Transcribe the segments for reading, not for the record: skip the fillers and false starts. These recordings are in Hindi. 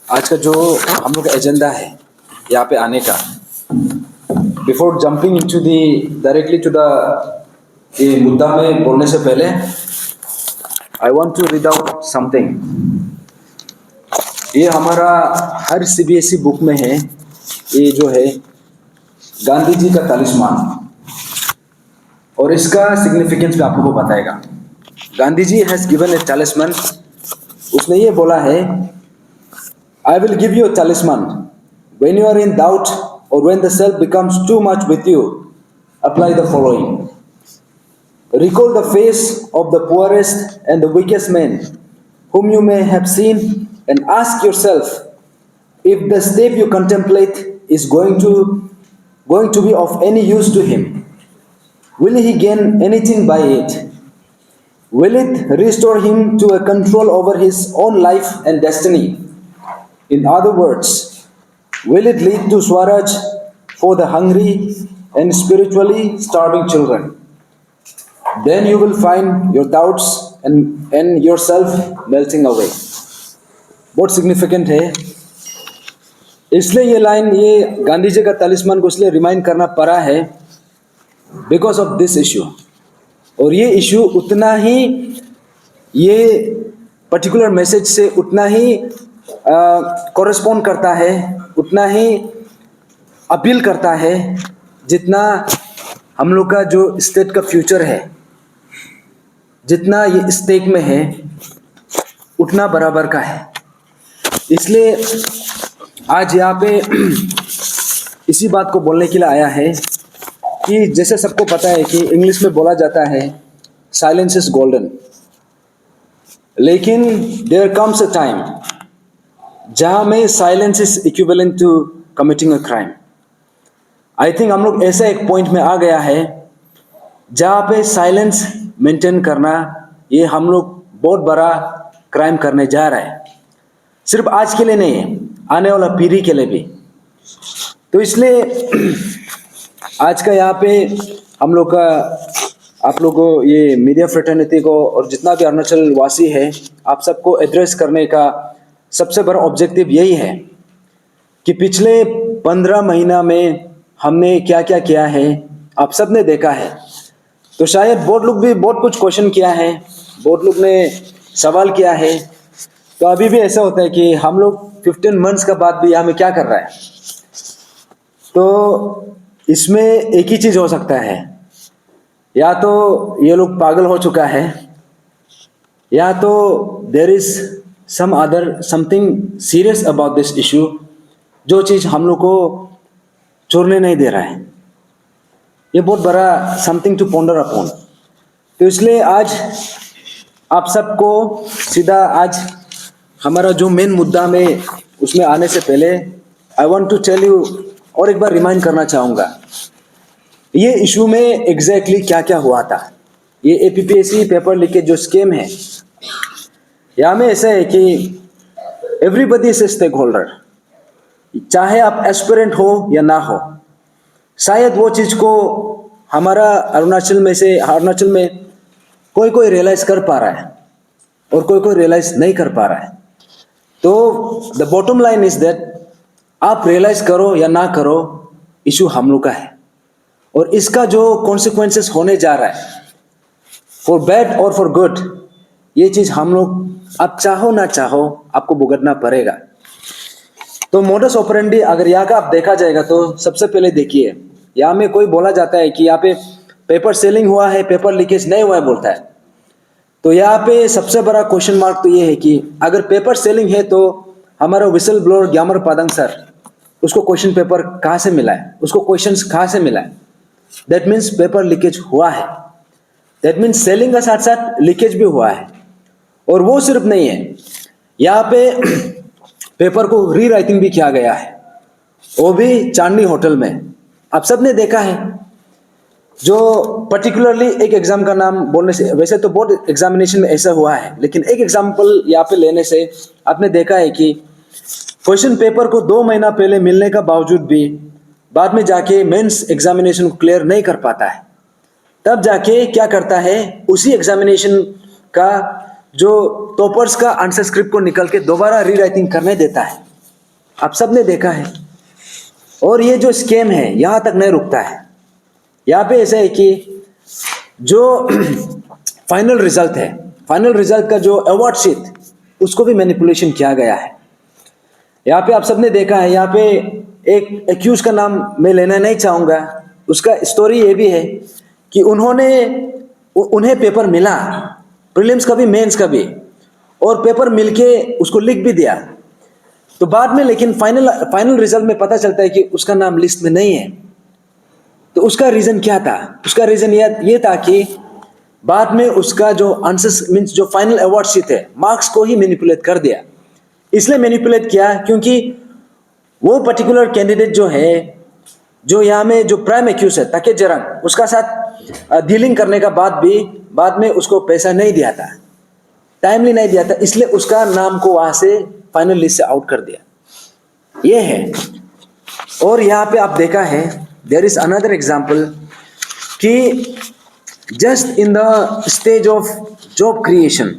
आज का जो हम लोग का एजेंडा है यहाँ पे आने का, before jumping into the directly to the ये मुद्दा में बोलने से पहले I want to read out something. ये हमारा हर सीबीएसई बुक में है। ये जो है गांधी जी का तालिस्मान, और इसका सिग्निफिकेंस भी आप लोगों को बताएगा। गांधी जी हैज गिवन ए तालिस्मान। उसने ये बोला है, I will give you a talisman. When you are in doubt or when the self becomes too much with you, apply the following. Recall the face of the poorest and the weakest man whom you may have seen and ask yourself if the step you contemplate is going to be of any use to him. Will he gain anything by it? Will it restore him to a control over his own life and destiny? In other words, will it lead to Swaraj for the hungry and spiritually starving children? Then you will find your doubts and yourself melting away. बहुत सिग्निफिकेंट है। इसलिए ये लाइन, ये गांधी जी का तालिस्मान को इसलिए रिमाइंड करना पड़ा है बिकॉज ऑफ दिस इशू। और ये इशू उतना ही, ये पर्टिकुलर मैसेज से उतना ही कॉरेस्पॉन्ड करता है, उतना ही अपील करता है जितना हम लोग का जो स्टेट का फ्यूचर है, जितना ये स्टेक में है उतना बराबर का है। इसलिए आज यहाँ पे इसी बात को बोलने के लिए आया है कि जैसे सबको पता है कि इंग्लिश में बोला जाता है साइलेंस इज गोल्डन, लेकिन देयर कम्स अ टाइम जहाँ में silence is equivalent to committing a crime. I think हम लोग ऐसा एक पॉइंट में आ गया है जहाँ पे साइलेंस मेंटेन करना, ये हम लोग बहुत बड़ा क्राइम करने जा रहा है। सिर्फ आज के लिए नहीं है, आने वाला पीढ़ी के लिए भी। तो इसलिए आज का यहाँ पे हम लोग का, आप लोग को, ये मीडिया फ्रेटर्निटी को और जितना भी अरुणाचल वासी है, आप सबको एड्रेस करने का सबसे बड़ा ऑब्जेक्टिव यही है कि पिछले 15 महीना में हमने क्या क्या किया है, आप सब ने देखा है। तो शायद बहुत लोग भी बहुत कुछ क्वेश्चन किया है, बहुत लोग ने सवाल किया है। तो अभी भी ऐसा होता है कि हम लोग 15 मंथ्स का बाद भी यहाँ में क्या कर रहा है। तो इसमें एक ही चीज़ हो सकता है, या तो ये लोग पागल हो चुका है, या तो there is something serious about this issue, जो चीज़ हम लोग को छोड़ने नहीं दे रहा है। ये बहुत बड़ा समथिंग टू पॉन्डर अपॉन। तो इसलिए आज आप सबको सीधा, आज हमारा जो मेन मुद्दा में उसमें आने से पहले I want to tell you, और एक बार रिमाइंड करना चाहूँगा ये इशू में एग्जैक्टली क्या क्या हुआ था। ये एपीपीएससी पेपर लीकेज जो स्कैम है, यहाँ में ऐसा है कि everybody is a stakeholder, चाहे आप एस्पिरेंट हो या ना हो। शायद वो चीज़ को हमारा अरुणाचल में कोई कोई रियलाइज कर पा रहा है और कोई कोई रियलाइज नहीं कर पा रहा है। तो the bottom line is that आप रियलाइज करो या ना करो, इशू हम लोग का है, और इसका जो कॉन्सिक्वेंसेस होने जा रहा है फॉर बैड और फॉर गुड, ये चीज़ हम लोग, आप चाहो ना चाहो, आपको भुगतना पड़ेगा। तो मोडस ऑपरेंडी अगर यहाँ का आप देखा जाएगा तो सबसे पहले देखिए, यहाँ में कोई बोला जाता है कि यहाँ पे पेपर सेलिंग हुआ है, पेपर लीकेज नहीं हुआ है बोलता है। तो यहाँ पे सबसे बड़ा क्वेश्चन मार्क तो ये है कि अगर पेपर सेलिंग है तो हमारा विसल ब्लोअर ग्यामर पादंग सर, उसको क्वेश्चन पेपर कहाँ से मिला है, उसको क्वेश्चंस कहाँ से मिला है। दैट मीन्स पेपर लीकेज हुआ है, दैट मीन्स सेलिंग का साथ साथ लीकेज भी हुआ है। और वो सिर्फ नहीं है, यहाँ पे पेपर को री राइटिंग भी किया गया है, वो भी चांदनी होटल में। आप सब ने देखा है, जो पर्टिकुलरली एक एग्जाम का नाम बोलने से, वैसे तो बहुत एग्जामिनेशन में ऐसा हुआ है, लेकिन एक एग्जाम्पल यहाँ पे लेने से आपने देखा है कि क्वेश्चन पेपर को 2 महीना पहले मिलने का बावजूद भी बाद में जाके मेंस एग्जामिनेशन को क्लियर नहीं कर पाता है। तब जाके क्या करता है, उसी एग्जामिनेशन का जो टॉपर्स का आंसर स्क्रिप्ट को निकल के दोबारा री राइटिंग करने देता है। आप सब ने देखा है। और ये जो स्कैम है यहाँ तक नहीं रुकता है। यहाँ पे ऐसा है कि जो फाइनल रिजल्ट है, फाइनल रिजल्ट का जो अवार्ड शीट, उसको भी मैनिपुलेशन किया गया है। यहाँ पे आप सबने देखा है, यहाँ पे एक एक्यूज का नाम मैं लेना नहीं चाहूंगा। उसका स्टोरी ये भी है कि उन्हें पेपर मिला, प्रीलिम्स का भी मेंस का भी, और पेपर मिलके उसको लिख भी दिया। तो बाद में लेकिन फाइनल रिजल्ट में पता चलता है कि उसका नाम लिस्ट में नहीं है। तो उसका रीजन क्या था? उसका रीजन ये था कि बाद में उसका जो आंसर्स मींस जो फाइनल अवार्ड शीट है, मार्क्स को ही मैनिपुलेट कर दिया। इसलिए मैनिपुलेट किया क्योंकि वो पर्टिकुलर कैंडिडेट जो है, जो यहाँ में जो प्राइम एक्यूज है ताके जरंग, उसका साथ डीलिंग करने का बाद में उसको पैसा नहीं दिया था, टाइमली नहीं दिया था, इसलिए उसका नाम को वहां से फाइनल लिस्ट से आउट कर दिया। ये है। और यहाँ पे आप देखा है, देयर इज अनदर एग्जाम्पल कि just in the stage of job creation,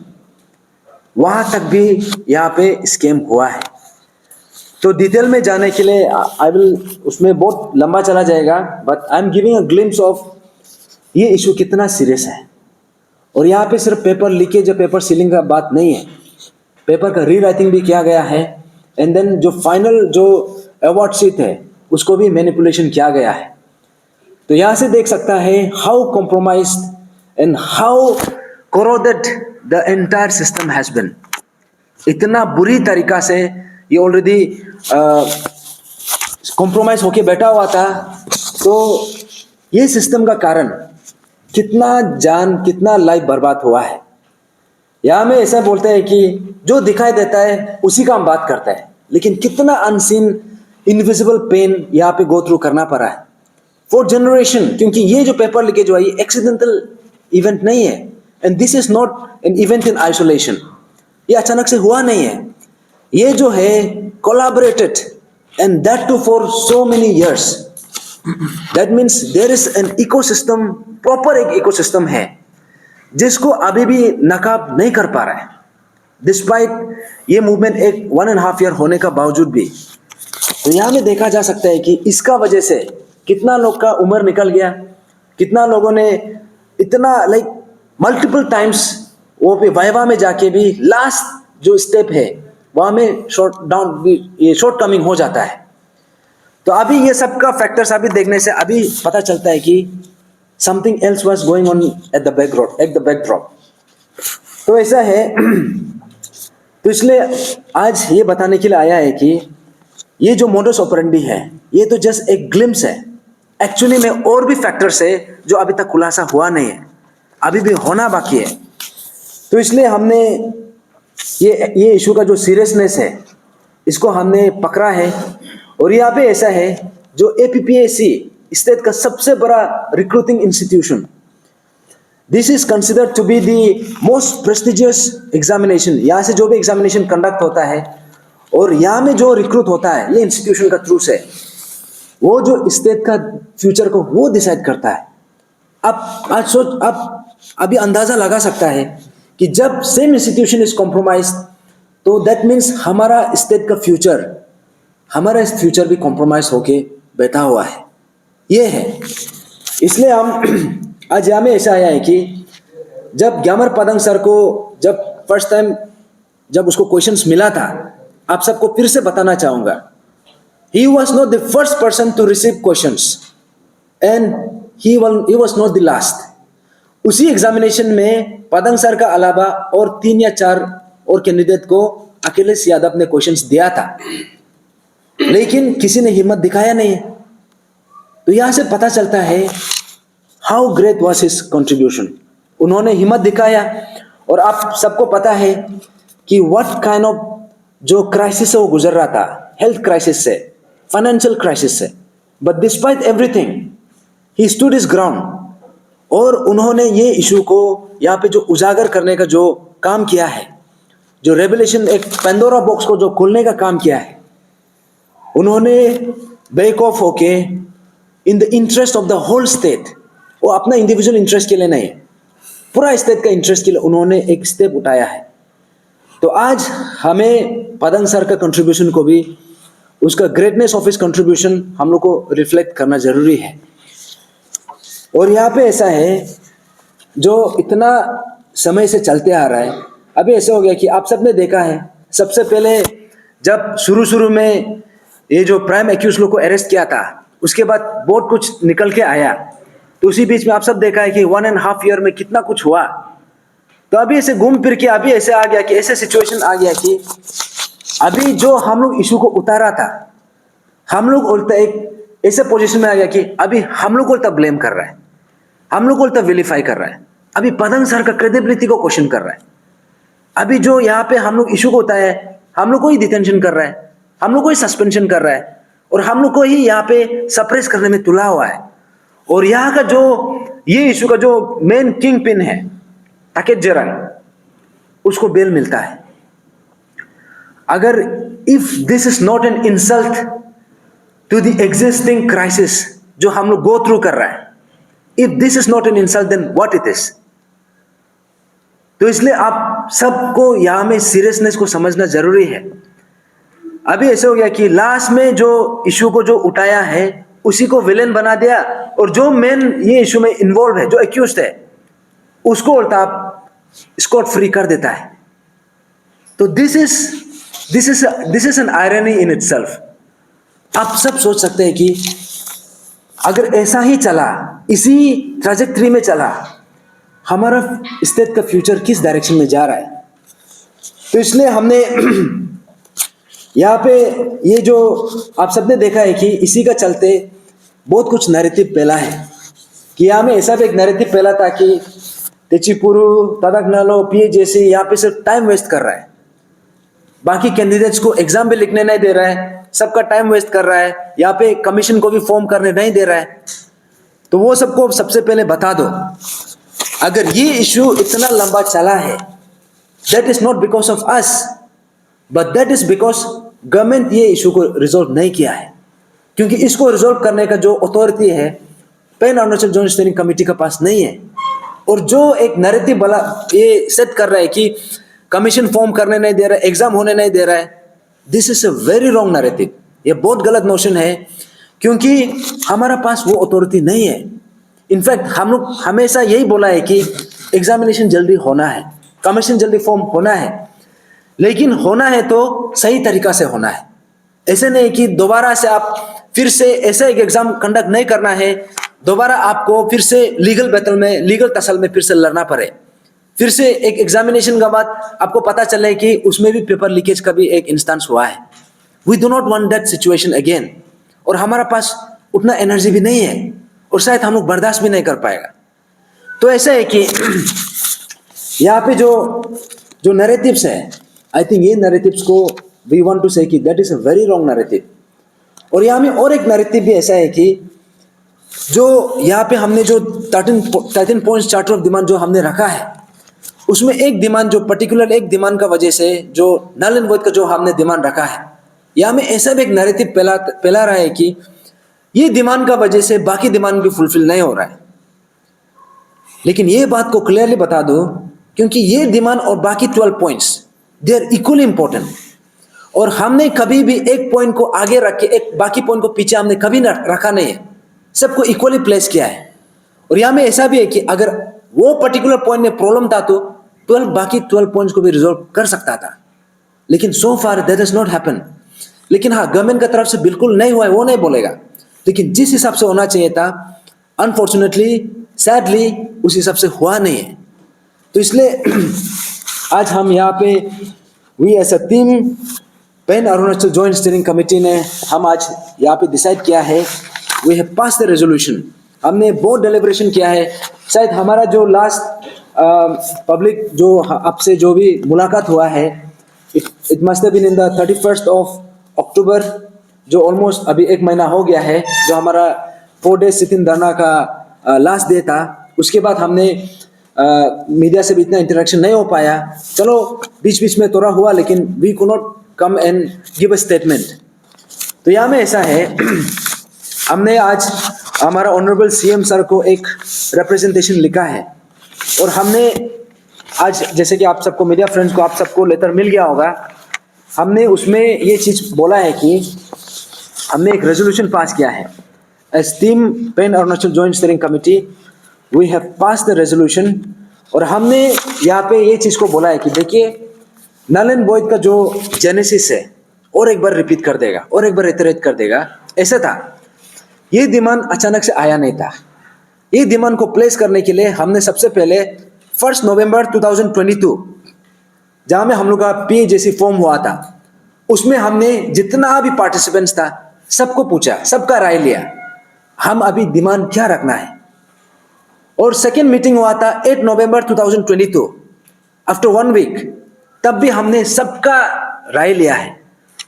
वहां तक भी यहाँ पे स्कैम हुआ है। तो डिटेल में जाने के लिए आई विल, उसमें बहुत लंबा चला जाएगा, but I am giving a glimpse of ये इशू कितना सीरियस है। और यहाँ पे सिर्फ पेपर लीकेज या पेपर सीलिंग का बात नहीं है, पेपर का रीराइटिंग भी किया गया है। एंड देन जो फाइनल जो अवार्ड शीट है उसको भी मैनिपुलेशन किया गया है। तो यहाँ से देख सकता है how compromised and how corroded the entire system has been. इतना बुरी तरीका से ये ऑलरेडी कॉम्प्रोमाइज होके बैठा हुआ था। तो ये सिस्टम का कारण कितना जान, कितना लाइफ बर्बाद हुआ है। यहाँ में ऐसा बोलते हैं कि जो दिखाई देता है उसी का हम बात करते हैं, लेकिन कितना अनसीन इनविजिबल पेन यहाँ पे गो थ्रू करना पड़ा है फॉर जनरेशन। क्योंकि ये जो पेपर लीकेज हुआ, ये एक्सीडेंटल इवेंट नहीं है, and this is not an event in isolation. ये अचानक से हुआ नहीं है, ये जो है collaborated, and that too for so many years. That means there is an ecosystem, proper एक इकोसिस्टम है जिसको अभी भी नकाब नहीं कर पा रहा है, डिस्पाइट ये मूवमेंट एक 1.5 ईयर होने का बावजूद भी। तो यहाँ में देखा जा सकता है कि इसका वजह से कितना लोग का उम्र निकल गया, कितना लोगों ने इतना मल्टीपल टाइम्स वो पे वाइवा में जाके भी लास्ट जो स्टेप है वहां में शॉर्ट कमिंग हो जाता है। तो अभी ये सब का फैक्टर्स अभी देखने से अभी पता चलता है कि something else was going on at the backdrop. तो ऐसा है। तो इसलिए आज ये बताने के लिए आया है कि ये जो मोडस ऑपरेंडी है, ये तो जस्ट एक ग्लिम्स है। एक्चुअली में और भी फैक्टर्स है जो अभी तक खुलासा हुआ नहीं है, अभी भी होना बाकी है। तो इसलिए हमने ये इशू का जो सीरियसनेस है इसको हमने पकड़ा है। और यहाँ पे ऐसा है, जो APPSC स्टेट का सबसे बड़ा recruiting institution, this is considered to be the most prestigious examination. यहाँ से जो भी एग्जामिनेशन कंडक्ट होता है और यहाँ में जो रिक्रूट होता है ये इंस्टीट्यूशन का थ्रू से, वो जो स्टेट का फ्यूचर को वो डिसाइड करता है। आप अभी अंदाजा लगा सकता है कि जब सेम इंस्टीट्यूशन इज कॉम्प्रोमाइज, तो दैट मीन्स हमारा स्टेट का फ्यूचर, हमारा इस फ्यूचर भी कॉम्प्रोमाइज होके बैठा हुआ है। ये है। इसलिए हम आज यहाँ में ऐसा आया है कि जब ग्यामर पदंग सर को जब फर्स्ट टाइम जब उसको क्वेश्चंस मिला था, आप सबको फिर से बताना चाहूंगा, he was not the first person to receive questions and he was not the last। उसी एग्जामिनेशन में पदंग सर का अलावा और 3 या 4 और कैंडिडेट को अखिलेश यादव ने क्वेश्चंस दिया था, लेकिन किसी ने हिम्मत दिखाया नहीं है। तो यहां से पता चलता है how great was his contribution. उन्होंने हिम्मत दिखाया। और आप सबको पता है कि व्हाट काइंड ऑफ जो क्राइसिस से वो गुजर रहा था, हेल्थ क्राइसिस से, फाइनेंशियल क्राइसिस से, but despite everything he stood his ground. और उन्होंने ये इशू को यहाँ पे जो उजागर करने का जो काम किया है, जो रेवलेशन, एक पेंडोरा बॉक्स को जो खोलने का काम किया है, उन्होंने बैक ऑफ होके in the interest of the whole state, वो अपना इंडिविजुअल इंटरेस्ट के लिए नहीं, पूरा स्टेट का इंटरेस्ट के लिए उन्होंने एक स्टेप उठाया है। तो आज हमें पदंग सर का कंट्रीब्यूशन को भी उसका ग्रेटनेस ऑफ हिज कंट्रीब्यूशन हम लोग को रिफ्लेक्ट करना जरूरी है। और यहाँ पे ऐसा है, जो इतना समय से चलते आ रहा है, अभी ऐसा हो गया कि आप सबने देखा है, सबसे पहले जब शुरू में ये जो प्राइम एक्यूज लोग को अरेस्ट किया था, उसके बाद बहुत कुछ निकल के आया, तो उसी बीच में आप सब देखा है कि 1.5 ईयर में कितना कुछ हुआ। तो अभी ऐसे घूम फिर के अभी ऐसे आ गया कि ऐसे सिचुएशन आ गया कि अभी जो हम लोग इशू को उतारा था, हम लोग उल्टा एक ऐसे पोजीशन में आ गया कि अभी हम लोग को उल्टा ब्लेम कर रहा है, हम लोग को उल्टा विलिफाई कर रहा है, अभी पदम सर का क्रेडिबिलिटी को क्वेश्चन कर रहा है। अभी जो यहाँ पे हम लोग इशू को उतारा है, हम लोग को ही डिटेंशन कर रहा है, हम लोग को ही सस्पेंशन कर रहा है, और हम लोग को ही यहाँ पे सप्रेस करने में तुला हुआ है। और यहाँ का जो ये इशू का जो मेन किंग पिन है ताकेत जरांग, उसको बेल मिलता है। अगर if this is not an insult to the existing crisis जो हम लोग गो थ्रू कर रहा है, if this is not an insult then what it is. तो इसलिए आप सबको यहां में सीरियसनेस को समझना जरूरी है। अभी ऐसे हो गया कि लास्ट में जो इशू को जो उठाया है उसी को विलेन बना दिया, और जो मेन ये इशू में इन्वॉल्व है, जो एक्यूज्ड है, उसको उल्टा आप स्कॉट फ्री कर देता है। तो this is an irony in itself. आप सब सोच सकते हैं कि अगर ऐसा ही चला, इसी ट्रैजेक्टरी में चला, हमारा स्टेट का फ्यूचर किस डायरेक्शन में जा रहा है। तो इसलिए हमने यहाँ पे ये जो आप सबने देखा है कि इसी का चलते बहुत कुछ नैरेटिव फैला है, कि यहाँ में ऐसा भी एक नैरेटिव फैला था कि तेचिपुरु, तदकनालो, पीए जैसे यहाँ पे सिर्फ टाइम वेस्ट कर रहा है, बाकी कैंडिडेट्स को एग्जाम भी लिखने नहीं दे रहा है, सबका टाइम वेस्ट कर रहा है, यहाँ पे कमीशन को भी फॉर्म करने नहीं दे रहा है। तो वो सबको सबसे पहले बता दो, अगर ये इशू इतना लंबा चला है, that is not because of us, but that is because government ये इशू को रिजोल्व नहीं किया है। क्योंकि इसको रिजोल्व करने का जो अथॉरिटी है pan Arunachal joint steering committee के पास नहीं है। और जो एक नैरेटिव वाला ये सेट कर रहा है कि कमीशन फॉर्म करने नहीं दे रहा है, एग्जाम होने नहीं दे रहा है, this is a very wrong narrative. ये बहुत गलत नोशन है, क्योंकि हमारा पास वो अथॉरिटी नहीं है। इनफैक्ट हम लोग हमेशा यही बोला है कि एग्जामिनेशन जल्दी होना है, कमीशन जल्दी फॉर्म होना है, लेकिन होना है तो सही तरीका से होना है। ऐसे नहीं कि दोबारा से आप फिर से ऐसा एक एग्जाम कंडक्ट नहीं करना है, दोबारा आपको फिर से लीगल बैटल में, लीगल टसल में फिर से लड़ना पड़े, फिर से एक एग्जामिनेशन के बाद आपको पता चले कि उसमें भी पेपर लीकेज का भी एक इंस्टेंस हुआ है। We do not want that situation again. और हमारा पास उतना एनर्जी भी नहीं है, और शायद हम लोग बर्दाश्त भी नहीं कर पाएगा। तो ऐसा है कि यहाँ पे जो नैरेटिव्स है, आई थिंक ये नैरेटिव्स को वी वांट टू से कि that is a very wrong narrative. और यहाँ में और एक नैरेटिव भी ऐसा है कि जो यहाँ पे हमने जो 13 पॉइंट्स चार्टर ऑफ डिमांड जो हमने रखा है, उसमें एक डिमांड, जो पर्टिकुलर एक डिमांड का वजह से जो नल एंड वॉइड का जो हमने डिमांड रखा है, यहाँ में ऐसा भी एक नैरेटिव फैला रहा है कि ये डिमांड का वजह से बाकी डिमांड भी फुलफिल नहीं हो रहा है। लेकिन ये बात को क्लियरली बता दो, क्योंकि ये डिमांड और बाकी 12 points they are equally important, और हमने कभी भी एक पॉइंट को आगे रख के एक बाकी पॉइंट को पीछे हमने कभी रखा नहीं है, सबको इक्वली प्लेस किया है। और यहाँ में ऐसा भी है कि अगर वो पर्टिकुलर पॉइंट में प्रॉब्लम था तो बाकी 12 पॉइंट्स को भी रिजॉल्व कर सकता था, लेकिन so far that has not happen. लेकिन हाँ, गवर्नमेंट की तरफ से बिल्कुल नहीं हुआ है वो नहीं बोलेगा, लेकिन जिस हिसाब से होना चाहिए था, अनफॉर्चुनेटली, सैडली, उस हिसाब से हुआ नहीं है। तो इसलिए आज हम यहाँ पे we as a team pan Arunachal joint steering committee ने हम आज यहाँ पे डिसाइड किया है, we have pass the resolution. हमने बहुत डेलिब्रेशन किया है। शायद हमारा जो लास्ट पब्लिक जो आपसे जो भी मुलाकात हुआ है, it must have been in the 31st of October, जो ऑलमोस्ट अभी 1 महीना हो गया है, जो हमारा 4 डेज सिटिंग धरना का लास्ट डे था। उसके बाद हमने मीडिया से भी इतना इंटरेक्शन नहीं हो पाया। चलो बीच बीच में थोड़ा हुआ, लेकिन we could not come and give a statement. तो यहाँ में ऐसा है, हमने आज हमारा ऑनरेबल सीएम सर को एक रिप्रेजेंटेशन लिखा है, और हमने आज, जैसे कि आप सबको मीडिया फ्रेंड्स को आप सबको लेटर मिल गया होगा, हमने उसमें ये चीज बोला है कि हमने एक रेजोल्यूशन पास किया है। As team pan Arunachal joint steering committee we have pass the resolution, और हमने यहाँ पे ये चीज़ को बोला है कि देखिए नल एंड वॉइड का जो जेनेसिस है और एक बार रिपीट कर देगा और एक बार रिटरेट कर देगा। ऐसा था, ये डिमांड अचानक से आया नहीं था। ये डिमांड को प्लेस करने के लिए हमने सबसे पहले 1 नवंबर 2022 जहाँ में हम लोग का PAJC फॉर्म हुआ था, उसमें हमने जितना भी पार्टिसिपेंट्स था सबको पूछा, सबका राय लिया हम अभी डिमांड क्या रखना है। और सेकेंड मीटिंग हुआ था 8 नवंबर 2022 आफ्टर 1 वीक, तब भी हमने सबका राय लिया है।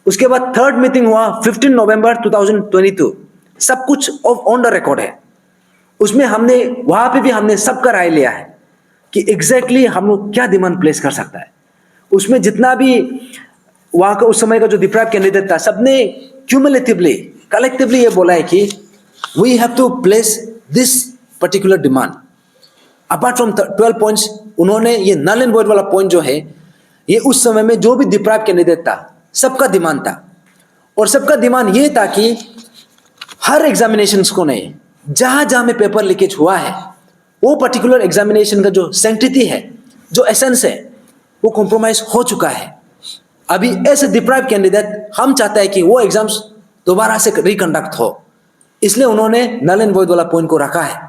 उसके बाद थर्ड मीटिंग हुआ 15 नवंबर 2022, सब कुछ ऑन द रिकॉर्ड है। उसमें हमने वहां पे भी हमने सबका राय लिया है कि एग्जैक्टली हम लोग क्या डिमांड प्लेस कर सकता है। उसमें जितना भी वहां का उस समय का जो डिप्राइव कैंडिडेट था, सबने क्यूमुलेटिवली कलेक्टिवली ये बोला है कि we have to place this particular demand. Apart from 12 points, उन्होंने ये नल एंड वॉइड वाला पॉइंट जो है, ये उस समय में जो भी डिप्राइव कैंडिडेट था सबका डिमांड था। और सबका डिमांड ये था कि हर एग्जामिनेशंस को नहीं, जहां जहां में पेपर लीकेज हुआ है वो पर्टिकुलर एग्जामिनेशन का जो सैंक्टिटी है, जो एसेंस है, वो कॉम्प्रोमाइज हो चुका है। अभी ऐसे डिप्राइव कैंडिडेट हम चाहते हैं कि वो एग्जाम्स दोबारा से रिकंडक्ट हो, इसलिए उन्होंने नल एंड वॉइड वाला पॉइंट को रखा है।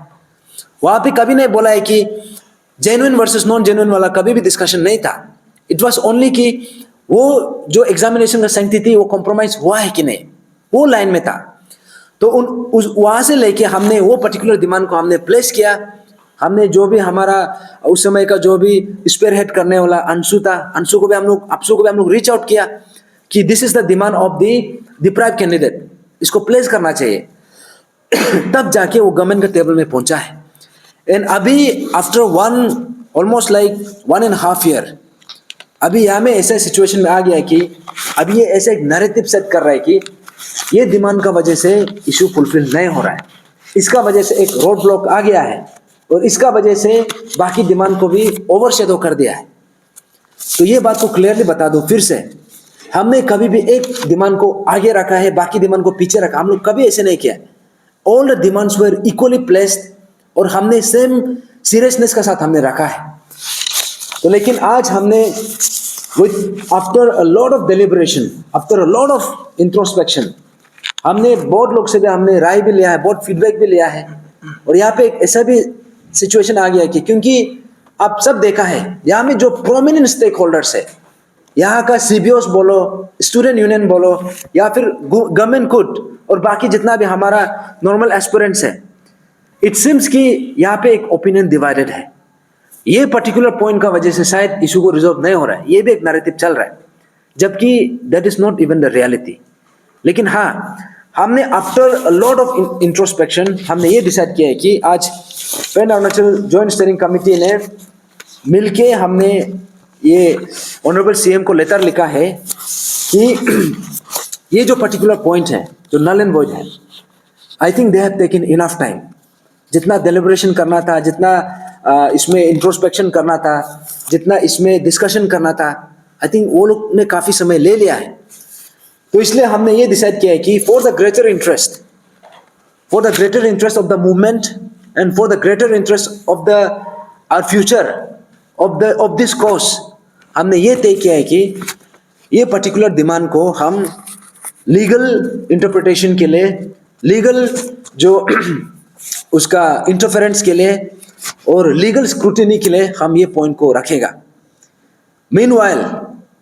वहां पे कभी नहीं बोला है कि जेन्युइन वर्सेस नॉन जेन्युइन वाला, कभी भी डिस्कशन नहीं था। इट वाज ओनली कि वो जो एग्जामिनेशन का सैंक्टिटी वो कॉम्प्रोमाइज हुआ है कि नहीं, वो लाइन में था। तो वहां से लेके हमने वो पर्टिकुलर डिमांड को हमने प्लेस किया। हमने जो भी हमारा उस समय का जो भी स्पेयर हेड करने वाला अंशु था, अंशु को भी हम लोग रीच आउट किया कि this is the demand of the deprive candidate, इसको प्लेस करना चाहिए। तब जाके वो गवर्नमेंट के टेबल में पहुंचा है। एंड अभी आफ्टर ऑलमोस्ट लाइक 1.5 ईयर, अभी यहाँ में ऐसा सिचुएशन में आ गया है कि अभी ये ऐसे एक नैरेटिव सेट कर रहा है कि ये डिमांड का वजह से इशू फुलफिल नहीं हो रहा है, इसका वजह से एक रोड ब्लॉक आ गया है, और इसका वजह से बाकी डिमांड को भी ओवरशैडो कर दिया है। तो ये बात को क्लियरली बता दूं फिर से, हमने कभी भी एक डिमांड को आगे रखा है, बाकी डिमांड को पीछे रखा, हम लोग कभी ऐसे नहीं किया। All the demands were equally placed, और हमने सेम सीरियसनेस के साथ हमने रखा है। तो लेकिन आज हमने after a lot of deliberation, after a lot of introspection, हमने बहुत लोग से भी हमने राय भी लिया है, बहुत फीडबैक भी लिया है। और यहाँ पे एक ऐसा भी सिचुएशन आ गया है कि क्योंकि आप सब देखा है यहाँ में जो प्रोमिनेंट स्टेक होल्डर्स है, यहाँ का CBOs बोलो, स्टूडेंट यूनियन बोलो, या फिर गवर्नमेंट खुद, और बाकी जितना भी हमारा नॉर्मल एस्पिरेंट्स है, इट सिम्स कि यहाँ पे एक ओपिनियन डिवाइडेड है। ये पर्टिकुलर पॉइंट का वजह से शायद इशू को रिजॉल्व नहीं हो रहा है, ये भी एक नैरेटिव चल रहा है, जबकि that is not even the reality. लेकिन हाँ, हमने आफ्टर लॉट ऑफ इंट्रोस्पेक्शन हमने ये डिसाइड किया है कि आज pan Arunachal joint steering committee ने मिलके हमने ये ऑनरेबल CM को लेटर लिखा है कि ये जो पर्टिकुलर पॉइंट है, जो नल एंड वॉइड है, I think they have taken enough time. जितना डेलिब्रेशन करना था, जितना इसमें इंट्रोस्पेक्शन करना था, जितना इसमें डिस्कशन करना था, आई थिंक वो लोग ने काफ़ी समय ले लिया है। तो इसलिए हमने ये डिसाइड किया है कि for the greater interest of the movement and for the greater interest of the our future of this cause, हमने ये तय किया है कि ये पर्टिकुलर डिमांड को हम लीगल इंटरप्रिटेशन के लिए, लीगल जो उसका इंटरफेरेंस के लिए और लीगल स्क्रूटिनी के लिए हम ये पॉइंट को रखेगा। मीनवाइल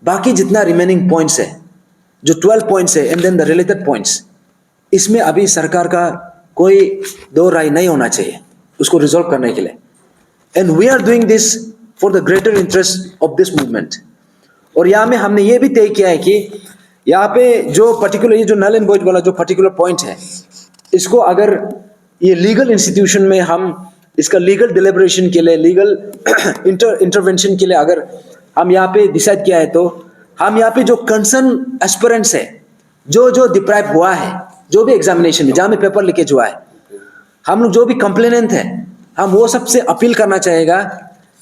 बाकी जितना रिमेनिंग पॉइंट्स है, जो 12 पॉइंट्स है and then the related points, इसमें अभी सरकार का कोई दो राय नहीं होना चाहिए उसको रिजॉल्व करने के लिए। And we are doing this for the greater interest of this movement. और यहाँ में हमने ये भी तय किया है कि यहाँ पे जो पर्टिकुलर ये जो नल एंड वॉइड वाला जो पर्टिकुलर पॉइंट है, इसको अगर ये लीगल इंस्टीट्यूशन में हम इसका लीगल डिलिब्रेशन के लिए, लीगल इंटरवेंशन के लिए अगर हम यहाँ पे डिसाइड किया है, तो हम यहाँ पे जो कंसर्न एस्पिरेंट्स है, जो डिप्राइव हुआ है, जो भी एग्जामिनेशन में जहाँ में पेपर लीकेज हुआ है, हम लोग जो भी कंप्लेनेंट है, हम वो सबसे अपील करना चाहेगा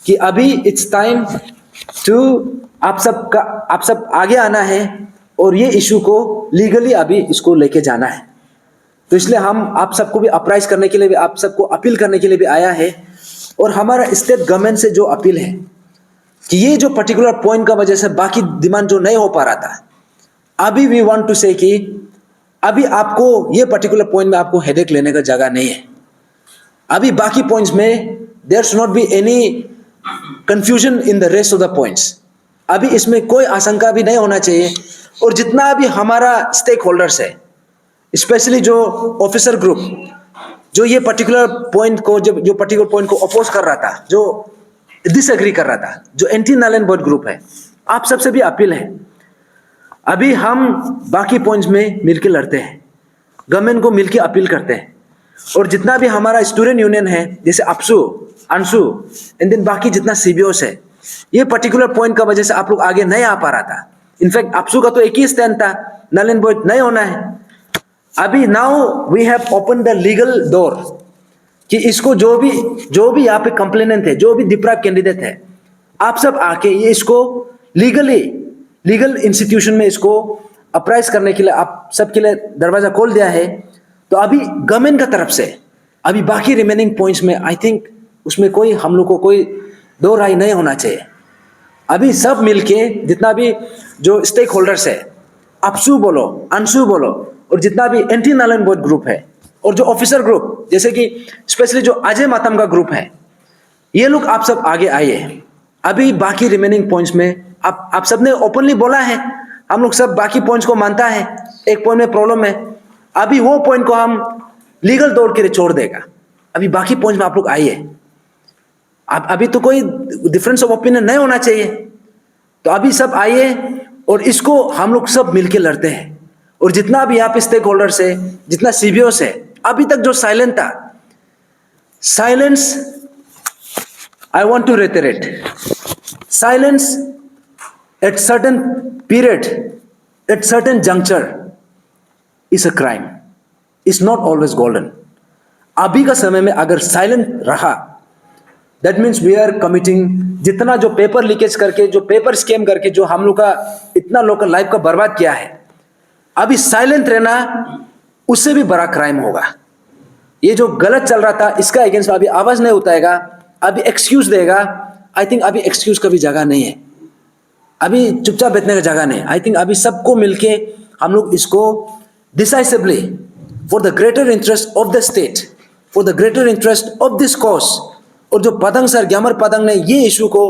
कि अभी इट्स टाइम टू आप सब आगे आना है और ये इशू को लीगली अभी इसको लेके जाना है। तो इसलिए हम आप सबको भी अप्राइज करने के लिए भी, आप सबको अपील करने के लिए भी आया है। और हमारा स्टेट गवर्नमेंट से जो अपील है कि ये जो पर्टिकुलर पॉइंट का वजह से बाकी डिमांड जो नहीं हो पा रहा था, अभी वी वांट टू से कि अभी आपको ये पर्टिकुलर पॉइंट में आपको हेडेक लेने का जगह नहीं है। अभी बाकी पॉइंट्स में there should not be any confusion in the rest of the points. अभी इसमें कोई आशंका भी नहीं होना चाहिए। और जितना भी हमारा स्टेक होल्डर्स है, स्पेशली जो ऑफिसर ग्रुप जो ये पर्टिकुलर पॉइंट को जो पर्टिकुलर पॉइंट को अपोज कर रहा था, जो डिसएग्री कर रहा था, जो anti null and void group है, आप सबसे भी अपील है, अभी हम बाकी पॉइंट्स में मिलकर लड़ते हैं, गवर्नमेंट को मिलकर अपील करते हैं। और जितना भी हमारा स्टूडेंट यूनियन है, जैसे अपसू, अंशु एंड देन बाकी जितना सीबीओस है, ये पर्टिकुलर पॉइंट का वजह से आप लोग आगे नहीं आ पा रहा था। इनफैक्ट अपसू का तो एक ही स्टैंड था, नल एंड वॉइड नहीं होना है। अभी now we have open the legal door कि इसको जो भी यहाँ पे कंप्लेनेंट है, जो भी डिप्राइव कैंडिडेट है, आप सब आके ये इसको लीगल इंस्टीट्यूशन में इसको अप्राइज करने के लिए आप सबके लिए दरवाजा खोल दिया है। तो अभी गवर्नमेंट का तरफ से अभी बाकी रिमेनिंग पॉइंट्स में आई थिंक उसमें कोई हम लोग को कोई दो राय नहीं होना चाहिए। अभी सब मिलके जितना भी जो स्टेक होल्डर्स है, अपसू बोलो, अंशु बोलो, और जितना भी anti null and void group है, और जो ऑफिसर ग्रुप जैसे कि स्पेशली जो अजय मातम का ग्रुप है, ये लोग आप सब आगे आइए। अभी बाकी रिमेनिंग पॉइंट्स में आप सबने ओपनली बोला है, हम लोग सब बाकी पॉइंट्स को मानता है, एक पॉइंट में प्रॉब्लम है, अभी वो पॉइंट को हम लीगल दौड़ के लिए छोड़ देगा। अभी बाकी पॉइंट्स में आप लोग आइए। अभी तो कोई डिफरेंस ऑफ ओपिनियन नहीं होना चाहिए। तो अभी सब आइए और इसको हम लोग सब मिलके लड़ते हैं। और जितना भी यहाँ पे स्टेक होल्डर्स है, जितना सीबीओस है, अभी तक जो साइलेंट था, silence, I want to reiterate, silence at certain period, at certain juncture is a crime, is not always golden. अभी का समय में अगर साइलेंट रहा, that means we are committing, जितना जो पेपर लीकेज करके, जो पेपर स्कैम करके जो हम लोग का इतना लोग का लाइफ का बर्बाद किया है, अभी साइलेंट रहना उससे भी बड़ा क्राइम होगा। ये जो गलत चल रहा था इसका अगेंस्ट अभी आवाज नहीं उठाएगा, अभी एक्सक्यूज देगा, आई थिंक अभी एक्सक्यूज का भी जगह नहीं है, अभी चुपचाप बैठने का जगह नहीं। आई थिंक अभी सबको मिलके हम लोग इसको decisively for the greater interest of the state, for the greater interest of this cause. और जो पतंग सर, ग्यामर पतंग ने ये इशू को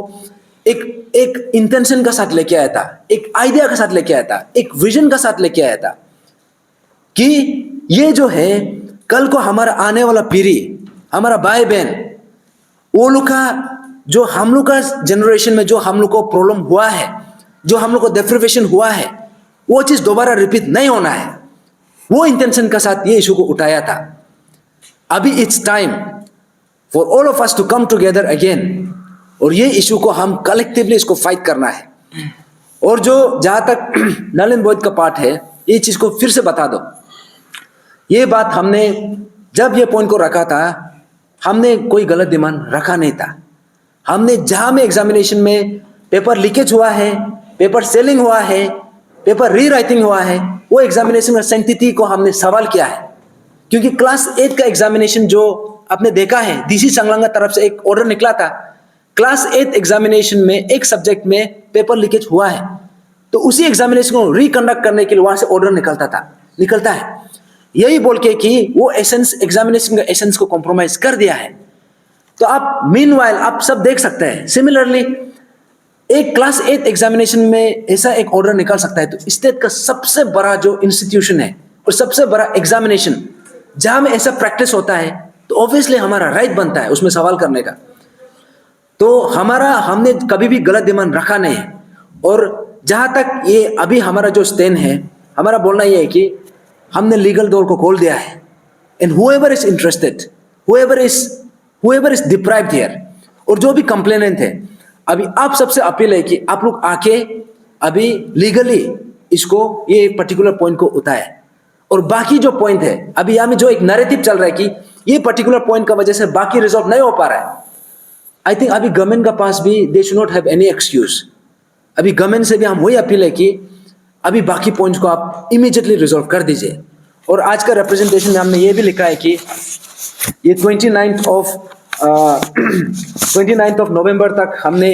एक इंटेंशन का साथ लेके आया था, एक आइडिया के साथ लेके आया था, एक विजन का साथ लेके आया था कि ये जो है कल को हमारा आने वाला पीढ़ी, हमारा भाई बहन, वो लोग का जो हम लोग का जनरेशन में जो हम लोग को प्रॉब्लम हुआ है, जो हम लोग को डेप्रिवेशन हुआ है, वो चीज दोबारा रिपीट नहीं होना है। वो इंटेंशन का साथ ये इशू को उठाया था। अभी it's time for all of us to come together again, और ये इशू को हम कलेक्टिवली इसको फाइट करना है। और जो जहां तक नल एंड वॉइड का पार्ट है, ये चीज को फिर से बता दो, ये बात हमने जब ये पॉइंट को रखा था, हमने कोई गलत डिमांड रखा नहीं था। हमने जहां में एग्जामिनेशन में पेपर लीकेज हुआ है, पेपर सेलिंग हुआ है, पेपर रीराइटिंग हुआ है, वो एग्जामिनेशन में सैंक्टिटी को हमने सवाल किया है। क्योंकि क्लास 8 का एग्जामिनेशन जो आपने देखा है, डीसी संगलंगा तरफ से एक ऑर्डर निकला था, क्लास 8 एग्जामिनेशन में एक सब्जेक्ट में पेपर लीकेज हुआ है, तो उसी एग्जामिनेशन को रिकंडक्ट करने के लिए वहां से ऑर्डर निकलता है, यही बोल के कि वो एसेंस, एग्जामिनेशन का एसेंस को कॉम्प्रोमाइज कर दिया है। तो आप मीनवाइल आप सब देख सकते हैं, सिमिलरली एक क्लास 8 एग्जामिनेशन में ऐसा एक ऑर्डर निकल सकता है। तो स्टेट का सबसे बड़ा जो इंस्टीट्यूशन है और सबसे बड़ा एग्जामिनेशन जहां में ऐसा प्रैक्टिस होता है, तो ऑब्वियसली हमारा राइट बनता है उसमें सवाल करने का। तो हमने कभी भी गलत डिमांड रखा नहीं है। और जहां तक ये अभी हमारा जो स्टैंड है, हमारा बोलना ये है कि हमने लीगल डोर को खोल दिया है, and whoever is interested, whoever is deprived here, और जो भी कंप्लेनेंट है, अभी आप सबसे अपील है कि आप लोग आके अभी लीगली इसको ये पर्टिकुलर पॉइंट को उठाए। और बाकी जो पॉइंट है, अभी यहाँ में जो एक नैरेटिव चल रहा है कि ये पर्टिकुलर पॉइंट का वजह से बाकी रिजॉल्व नहीं हो पा रहा है, आई थिंक अभी गवर्नमेंट का पास भी they should not have any excuse. अभी गवर्नमेंट से भी हम वही अपील है कि अभी बाकी पॉइंट्स को आप इमीडिएटली रिजॉल्व कर दीजिए। और आज का रिप्रेजेंटेशन में हमने ये भी लिखा है कि ये 29th ऑफ नवंबर तक हमने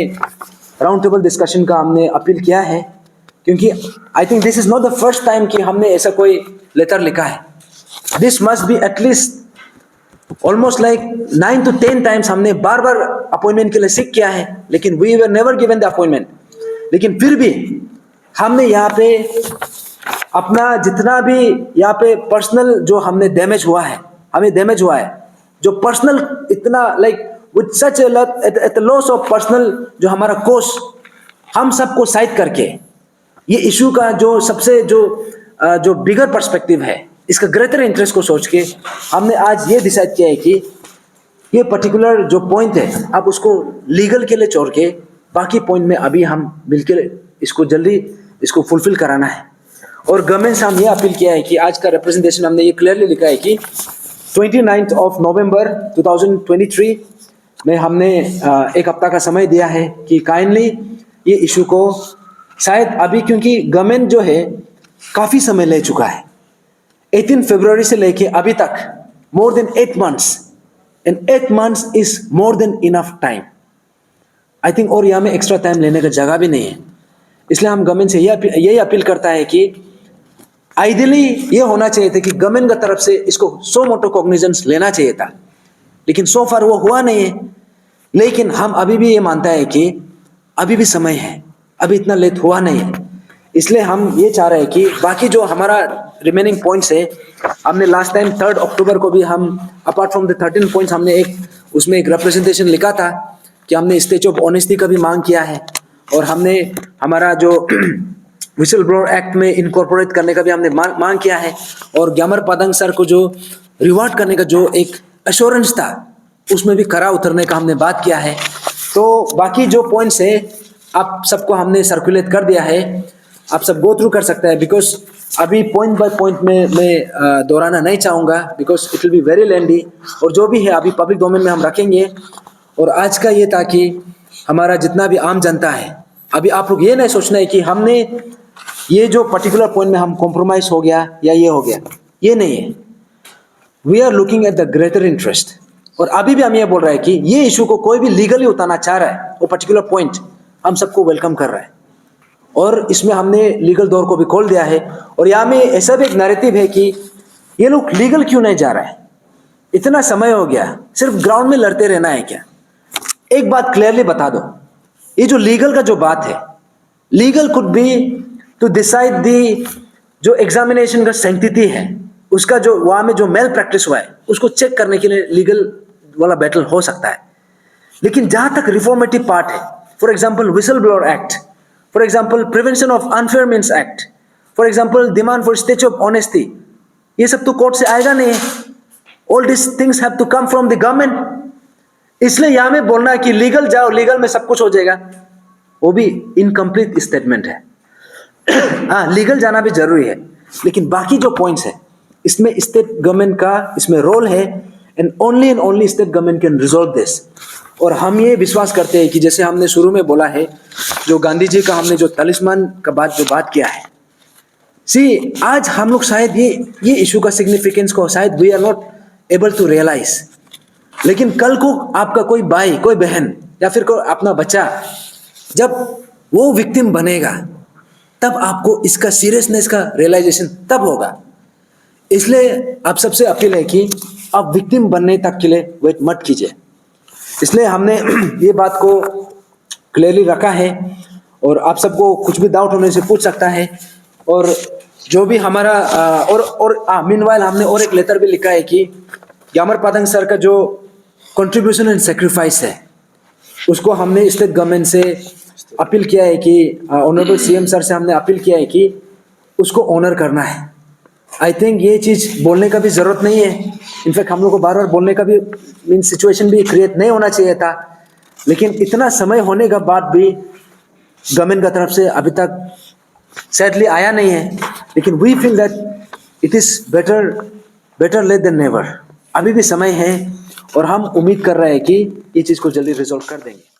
राउंड टेबल डिस्कशन का हमने अपील किया है, क्योंकि I think this is not the first time कि हमने ऐसा कोई लेटर लिखा है। This must be at least almost like 9 to 10 times हमने बार बार अपॉइंटमेंट के लिए सीख किया है, लेकिन we were never given the appointment. लेकिन फिर भी हमने यहाँ पे अपना जितना भी यहाँ पे पर्सनल जो हमने डैमेज हुआ है, जो पर्सनल इतना like with such at loss of personal जो हमारा कोस्ट, हम सबको साइड करके ये इशू का जो सबसे जो बिगर पर्सपेक्टिव है, इसका ग्रेटर इंटरेस्ट को सोच के हमने आज ये डिसाइड किया है कि ये पर्टिकुलर जो पॉइंट है आप उसको लीगल के लिए छोड़ के बाकी पॉइंट में अभी हम मिलकर इसको जल्दी इसको फुलफिल कराना है। और गवर्नमेंट से हम ये अपील किया है कि आज का रिप्रेजेंटेशन हमने ये क्लियरली लिखा है कि 29th ऑफ नवंबर 2023 में हमने एक हफ्ता का समय दिया है कि काइंडली ये इशू को शायद अभी, क्योंकि गवर्नमेंट जो है काफ़ी समय ले चुका है, 18 फरवरी से लेके अभी तक more than 8 months, and 8 months is more than enough time I think. और यहाँ में एक्स्ट्रा टाइम लेने का जगह भी नहीं है, इसलिए हम गवर्नमेंट से यही अपील करता है कि आइडियली ये होना चाहिए था कि गवर्नमेंट की तरफ से इसको सो मोटो कॉग्निजेंस लेना चाहिए था, लेकिन सो फार वो हुआ नहीं है। लेकिन हम अभी भी ये मानता है कि अभी भी समय है, अभी इतना लेट हुआ नहीं है। इसलिए हम ये चाह रहे हैं कि बाकी जो हमारा रिमेनिंग पॉइंट्स है, हमने लास्ट टाइम 3 अक्टूबर को भी हम अपार्ट फ्रॉम द 13 पॉइंट्स हमने उसमें एक रिप्रेजेंटेशन लिखा था कि हमने स्टेज ऑफ ऑनेस्टी का भी मांग किया है, और हमने हमारा जो विसल ब्लोअर एक्ट में इनकॉर्पोरेट करने का भी हमने मांग किया है, और ग्यामर पादंग सर को जो रिवार्ड करने का जो एक एश्योरेंस था उसमें भी खरा उतरने का हमने बात किया है। तो बाकी जो पॉइंट्स है आप सबको हमने सर्कुलेट कर दिया है, आप सब गो थ्रू कर सकते हैं, बिकॉज अभी पॉइंट बाय पॉइंट में मैं दोहराना नहीं चाहूँगा, because it will be very lengthy, और जो भी है अभी पब्लिक डोमेन में हम रखेंगे। और आज का ये था कि हमारा जितना भी आम जनता है, अभी आप लोग ये नहीं सोचना है कि हमने ये जो पर्टिकुलर पॉइंट में हम कॉम्प्रोमाइज हो गया या ये हो गया, ये नहीं है। We are looking at the greater interest, और अभी भी हम ये बोल रहे हैं कि ये इशू को कोई भी लीगली उतारना चाह रहा है, वो पर्टिकुलर पॉइंट हम सबको वेलकम कर रहा है, और इसमें हमने लीगल डोर को भी खोल दिया है। और यहाँ में ऐसा भी एक नैरेटिव है कि ये लोग लीगल क्यों नहीं जा रहा है, इतना समय हो गया, सिर्फ ग्राउंड में लड़ते रहना है क्या? एक बात क्लियरली बता दो, ये जो लीगल का जो बात है, legal could be to decide the जो एग्जामिनेशन का सैंक्टिटी है, उसका जो वहाँ में जो मेल प्रैक्टिस हुआ है उसको चेक करने के लिए लीगल वाला बैटल हो सकता है। लेकिन जहाँ तक रिफॉर्मेटिव पार्ट है, for example whistle blower act, for example prevention of unfair means act, for example demand for stage of honesty, ये सब तो कोर्ट से आएगा नहीं है। All this things have to come from the government. इसलिए यहाँ में बोलना है कि लीगल जाओ, लीगल में सब कुछ हो जाएगा, वो भी इनकम्प्लीट स्टेटमेंट है। हाँ, लीगल जाना भी जरूरी है, लेकिन बाकी जो पॉइंट्स है इसमें स्टेट गवर्नमेंट का इसमें रोल है, and only state government can resolve this. और हम ये विश्वास करते हैं कि जैसे हमने शुरू में बोला है, जो गांधी जी का हमने जो तलिस्मान का बात किया है, सी आज हम लोग शायद ये इशू का सिग्निफिकेंस को शायद we are not able to realise, लेकिन कल को आपका कोई भाई, कोई बहन या फिर कोई अपना बच्चा जब वो विक्टिम बनेगा, तब आपको इसका सीरियसनेस का रियलाइजेशन तब होगा। इसलिए आप सबसे अपील है कि आप विक्टिम बनने तक के लिए वेट मत कीजिए। इसलिए हमने ये बात को क्लियरली रखा है, और आप सबको कुछ भी डाउट होने से पूछ सकता है। और जो भी हमारा मीनवाइल हमने और एक लेटर भी लिखा है कि ग्यामर पादंग सर का जो कंट्रीब्यूशन एंड सेक्रीफाइस है, उसको हमने स्टेट गवर्नमेंट से अपील किया है कि ऑनरेबल सीएम सर से हमने अपील किया है कि उसको ऑनर करना है। आई थिंक ये चीज़ बोलने का भी ज़रूरत नहीं है, इनफैक्ट हम लोग को बार बार बोलने का भी मीन सिचुएशन भी क्रिएट नहीं होना चाहिए था, लेकिन इतना समय होने के बाद भी गवर्नमेंट की तरफ से अभी तक सैडली आया नहीं है। लेकिन we feel that it is better late than never. अभी भी समय है, और हम उम्मीद कर रहे हैं कि ये चीज़ को जल्दी रिजॉल्व कर देंगे।